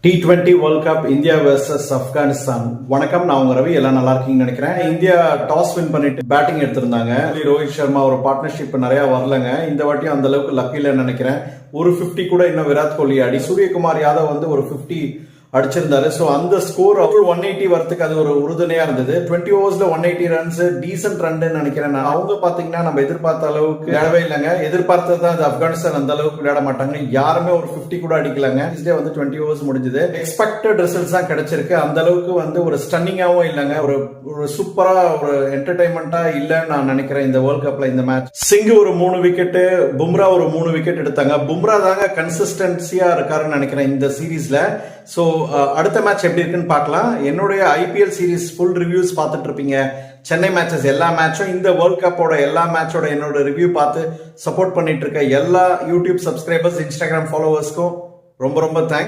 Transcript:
T20 world cup India versus Afghanistan. வணக்கம், நான் உங்க ரவி. எல்லாம் நல்லா இருக்கீங்கன்னு நினைக்கிறேன். இந்தியா டாஸ் வின் பண்ணிட்டு பேட்டிங் எடுத்திருந்தாங்க. ரோஹித் சர்மா ஒரு பார்ட்னர்ஷிப் நிறைய வரலங்க. இந்த வாட்டியும் அந்த அளவுக்கு லக் இல்லைன்னு நினைக்கிறேன். ஒரு 50 கூட இன்னும் விராட் கோலி ஆடி, சூரியகுமார் யாதவ் வந்து ஒரு 50 அடிச்சிருந்தாரு. சோ அந்த ஸ்கோர் அவர் 180 வரதுக்கு அது ஒரு உறுதுணையா இருந்தது. 20 ஓவர்ஸ்ல 180 ரன்ஸ் டீசென்ட் ரன் நினைக்கிறேன். அவங்க பாத்தீங்கன்னா நம்ம எதிர்பார்த்த அளவுக்கு விளையாடவே இல்லைங்க. எதிர்பார்த்ததான் அது ஆப்கானிஸ்தான் அந்த அளவுக்கு விளையாட மாட்டாங்க. யாருமே ஒரு 50 கூட அடிக்கலங்க. வந்து 20 ஓவர்ஸ் முடிஞ்சது. எக்ஸ்பெக்டட் ரிசல்ட்ஸ் தான் கிடைச்சிருக்கு. அந்த அளவுக்கு வந்து ஒரு ஸ்டன்னிங்காவும் இல்லைங்க. ஒரு சூப்பரா ஒரு என்டர்டைன்மெண்டா இல்லன்னு நான் நினைக்கிறேன் இந்த வேர்ல்ட் கப்ல. இந்த மேட்ச் சிங் ஒரு 3 விக்கெட், பும்ரா ஒரு 3 விக்கெட் எடுத்தாங்க. பும்ரா தாங்க கன்சிஸ்டன்சியா இருக்காருன்னு நினைக்கிறேன் இந்த சீரீஸ்ல. சோ அடுத்த மேட்ச் எப்படி இருக்குன்னு பார்க்கலாம். என்னுடைய ஐபிஎல் சீரிஸ் ஃபுல் ரிவ்யூஸ் பார்த்துட்டு இருப்பீங்க. சென்னை மேட்சஸ் எல்லா மேட்சும், இந்த வேர்ல்ட் கப்போட எல்லா மேட்சோட என்னோட ரிவ்யூ பார்த்து சப்போர்ட் பண்ணிட்டு இருக்க எல்லா யூடியூப் சப்ஸ்கிரைபர்ஸ், இன்ஸ்டாகிராம் ஃபாலோவர்ஸ்க்கும் ரொம்ப ரொம்ப தேங்க்ஸ்.